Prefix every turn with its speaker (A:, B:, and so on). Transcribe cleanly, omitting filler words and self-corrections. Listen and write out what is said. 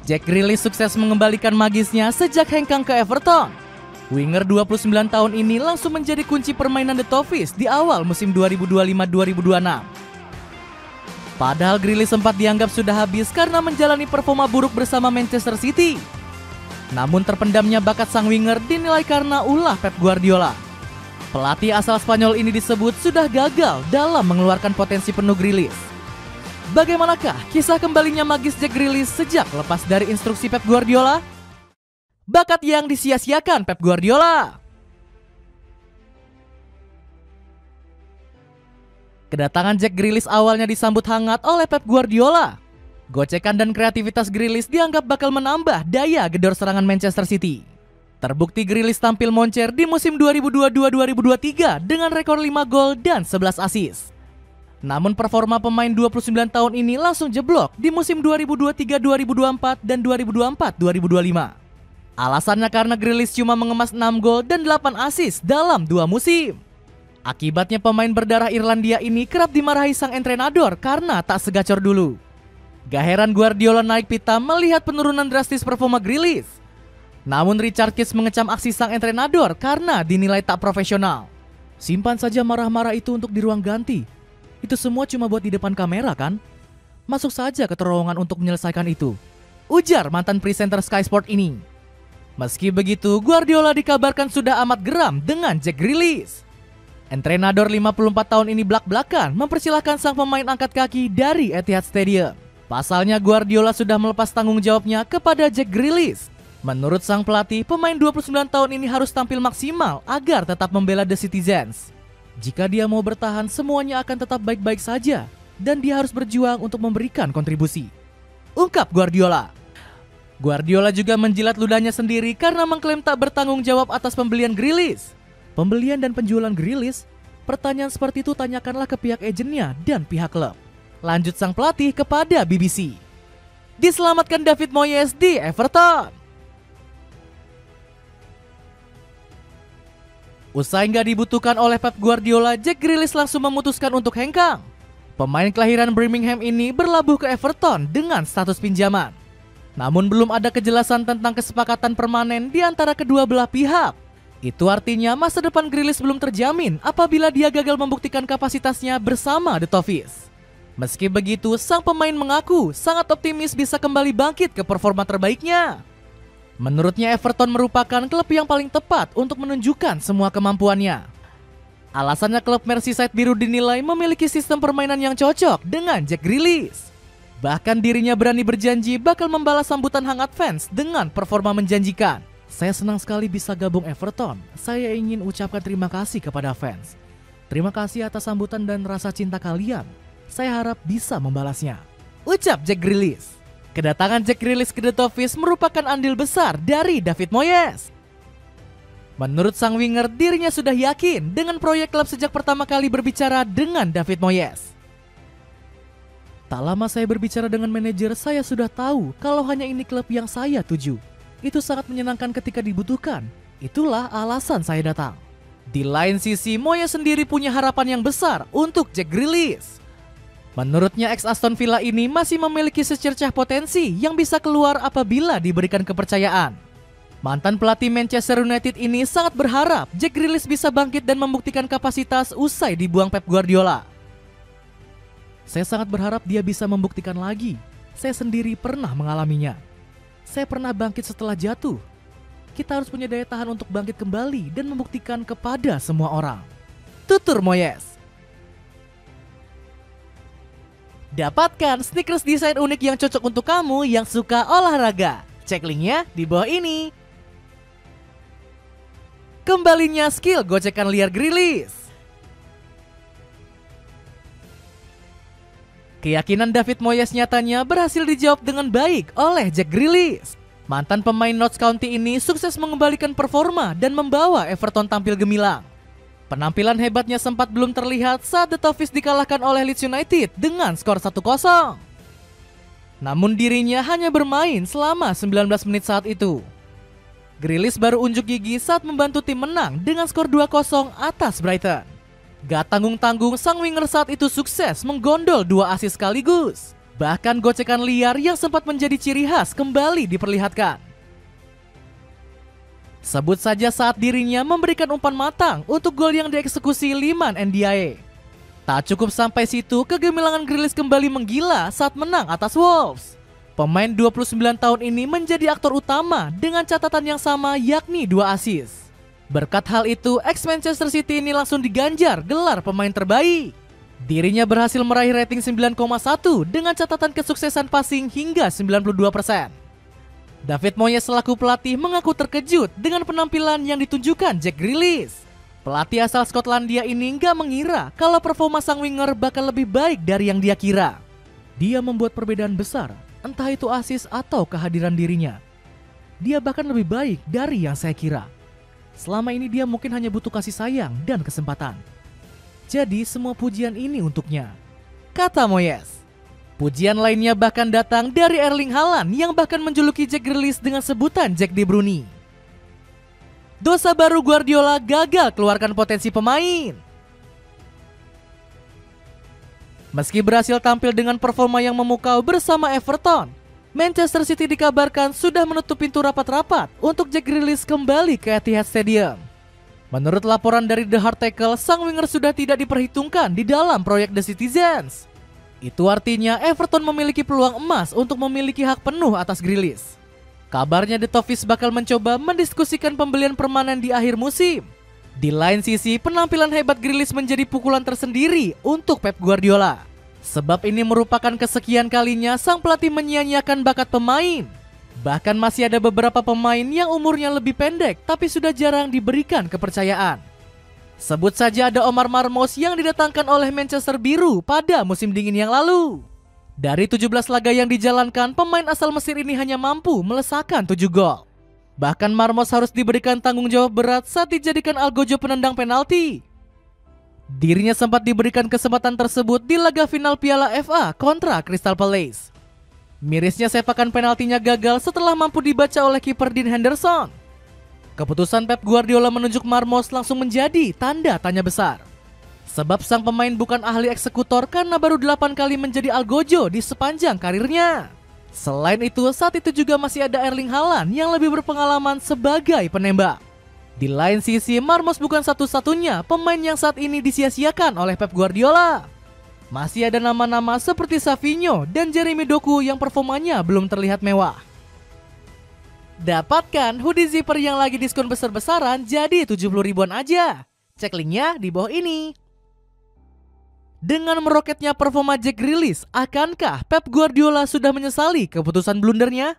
A: Jack Grealish sukses mengembalikan magisnya sejak hengkang ke Everton. Winger 29 tahun ini langsung menjadi kunci permainan The Toffees di awal musim 2025-2026. Padahal Grealish sempat dianggap sudah habis karena menjalani performa buruk bersama Manchester City. Namun terpendamnya bakat sang winger dinilai karena ulah Pep Guardiola. Pelatih asal Spanyol ini disebut sudah gagal dalam mengeluarkan potensi penuh Grealish. Bagaimanakah kisah kembalinya magis Jack Grealish sejak lepas dari instruksi Pep Guardiola? Bakat yang disia-siakan Pep Guardiola. Kedatangan Jack Grealish awalnya disambut hangat oleh Pep Guardiola. Gocekan dan kreativitas Grealish dianggap bakal menambah daya gedor serangan Manchester City. Terbukti Grealish tampil moncer di musim 2022-2023 dengan rekor 5 gol dan 11 assist. Namun performa pemain 29 tahun ini langsung jeblok di musim 2023-2024 dan 2024-2025. Alasannya karena Grealish cuma mengemas 6 gol dan 8 assist dalam 2 musim. Akibatnya pemain berdarah Irlandia ini kerap dimarahi sang entrenador karena tak segacor dulu. Gak heran Guardiola naik pitam melihat penurunan drastis performa Grealish. Namun Richard Keys mengecam aksi sang entrenador karena dinilai tak profesional. Simpan saja marah-marah itu untuk di ruang ganti. Itu semua cuma buat di depan kamera kan? Masuk saja ke terowongan untuk menyelesaikan itu, ujar mantan presenter Sky Sport ini. Meski begitu, Guardiola dikabarkan sudah amat geram dengan Jack Grealish. Entrenador 54 tahun ini blak-blakan mempersilahkan sang pemain angkat kaki dari Etihad Stadium. Pasalnya Guardiola sudah melepas tanggung jawabnya kepada Jack Grealish. Menurut sang pelatih, pemain 29 tahun ini harus tampil maksimal agar tetap membela The Citizens. Jika dia mau bertahan, semuanya akan tetap baik-baik saja dan dia harus berjuang untuk memberikan kontribusi, ungkap Guardiola. Guardiola juga menjilat ludahnya sendiri karena mengklaim tak bertanggung jawab atas pembelian Grealish. Pembelian dan penjualan Grealish? Pertanyaan seperti itu tanyakanlah ke pihak agennya dan pihak klub, lanjut sang pelatih kepada BBC. Diselamatkan David Moyes di Everton. Usai nggak dibutuhkan oleh Pep Guardiola, Jack Grealish langsung memutuskan untuk hengkang. Pemain kelahiran Birmingham ini berlabuh ke Everton dengan status pinjaman. Namun belum ada kejelasan tentang kesepakatan permanen di antara kedua belah pihak. Itu artinya masa depan Grealish belum terjamin apabila dia gagal membuktikan kapasitasnya bersama The Toffees. Meski begitu, sang pemain mengaku sangat optimis bisa kembali bangkit ke performa terbaiknya. Menurutnya Everton merupakan klub yang paling tepat untuk menunjukkan semua kemampuannya. Alasannya klub Merseyside biru dinilai memiliki sistem permainan yang cocok dengan Jack Grealish. Bahkan dirinya berani berjanji bakal membalas sambutan hangat fans dengan performa menjanjikan. Saya senang sekali bisa gabung Everton. Saya ingin ucapkan terima kasih kepada fans. Terima kasih atas sambutan dan rasa cinta kalian. Saya harap bisa membalasnya, ucap Jack Grealish. Kedatangan Jack Grealish ke The Toffees merupakan andil besar dari David Moyes. Menurut sang winger, dirinya sudah yakin dengan proyek klub sejak pertama kali berbicara dengan David Moyes. Tak lama saya berbicara dengan manajer, saya sudah tahu kalau hanya ini klub yang saya tuju. Itu sangat menyenangkan ketika dibutuhkan. Itulah alasan saya datang. Di lain sisi, Moyes sendiri punya harapan yang besar untuk Jack Grealish. Menurutnya ex Aston Villa ini masih memiliki secercah potensi yang bisa keluar apabila diberikan kepercayaan. Mantan pelatih Manchester United ini sangat berharap Jack Grealish bisa bangkit dan membuktikan kapasitas usai dibuang Pep Guardiola. Saya sangat berharap dia bisa membuktikan lagi. Saya sendiri pernah mengalaminya. Saya pernah bangkit setelah jatuh. Kita harus punya daya tahan untuk bangkit kembali dan membuktikan kepada semua orang, tutur Moyes. Dapatkan sneakers desain unik yang cocok untuk kamu yang suka olahraga. Cek linknya di bawah ini. Kembalinya skill gocekan liar Grealish. Keyakinan David Moyes nyatanya berhasil dijawab dengan baik oleh Jack Grealish. Mantan pemain Notts County ini sukses mengembalikan performa dan membawa Everton tampil gemilang. Penampilan hebatnya sempat belum terlihat saat The Toffees dikalahkan oleh Leeds United dengan skor 1-0. Namun dirinya hanya bermain selama 19 menit saat itu. Grealish baru unjuk gigi saat membantu tim menang dengan skor 2-0 atas Brighton. Gak tanggung-tanggung, sang winger saat itu sukses menggondol 2 assist sekaligus. Bahkan gocekan liar yang sempat menjadi ciri khas kembali diperlihatkan. Sebut saja saat dirinya memberikan umpan matang untuk gol yang dieksekusi Liman Ndiaye. Tak cukup sampai situ, kegemilangan Grealish kembali menggila saat menang atas Wolves. Pemain 29 tahun ini menjadi aktor utama dengan catatan yang sama, yakni 2 assist. Berkat hal itu, ex-Manchester City ini langsung diganjar gelar pemain terbaik. Dirinya berhasil meraih rating 9,1 dengan catatan kesuksesan passing hingga 92%. David Moyes selaku pelatih mengaku terkejut dengan penampilan yang ditunjukkan Jack Grealish. Pelatih asal Skotlandia ini nggak mengira kalau performa sang winger bakal lebih baik dari yang dia kira. Dia membuat perbedaan besar, entah itu assist atau kehadiran dirinya. Dia bahkan lebih baik dari yang saya kira. Selama ini dia mungkin hanya butuh kasih sayang dan kesempatan. Jadi semua pujian ini untuknya, kata Moyes. Pujian lainnya bahkan datang dari Erling Haaland yang bahkan menjuluki Jack Grealish dengan sebutan Jack De Bruyne. Dosa baru Guardiola gagal keluarkan potensi pemain. Meski berhasil tampil dengan performa yang memukau bersama Everton, Manchester City dikabarkan sudah menutup pintu rapat-rapat untuk Jack Grealish kembali ke Etihad Stadium. Menurut laporan dari The Hard Tackle, sang winger sudah tidak diperhitungkan di dalam proyek The Citizens. Itu artinya Everton memiliki peluang emas untuk memiliki hak penuh atas Grealish. Kabarnya The Toffees bakal mencoba mendiskusikan pembelian permanen di akhir musim. Di lain sisi, penampilan hebat Grealish menjadi pukulan tersendiri untuk Pep Guardiola. Sebab ini merupakan kesekian kalinya sang pelatih menyia-nyiakan bakat pemain. Bahkan masih ada beberapa pemain yang umurnya lebih pendek tapi sudah jarang diberikan kepercayaan. Sebut saja ada Omar Marmos yang didatangkan oleh Manchester Biru pada musim dingin yang lalu. Dari 17 laga yang dijalankan, pemain asal Mesir ini hanya mampu melesakkan 7 gol. Bahkan Marmos harus diberikan tanggung jawab berat saat dijadikan algojo penendang penalti. Dirinya sempat diberikan kesempatan tersebut di laga final Piala FA kontra Crystal Palace. Mirisnya sepakan penaltinya gagal setelah mampu dibaca oleh kiper Dean Henderson. Keputusan Pep Guardiola menunjuk Marmos langsung menjadi tanda tanya besar. Sebab sang pemain bukan ahli eksekutor karena baru 8 kali menjadi algojo di sepanjang karirnya. Selain itu, saat itu juga masih ada Erling Haaland yang lebih berpengalaman sebagai penembak. Di lain sisi, Marmos bukan satu-satunya pemain yang saat ini disia-siakan oleh Pep Guardiola. Masih ada nama-nama seperti Savinho dan Jeremy Doku yang performanya belum terlihat mewah. Dapatkan hoodie zipper yang lagi diskon besar-besaran jadi 70 ribuan aja. Cek linknya di bawah ini. Dengan meroketnya performa Jack Grealish, akankah Pep Guardiola sudah menyesali keputusan blundernya?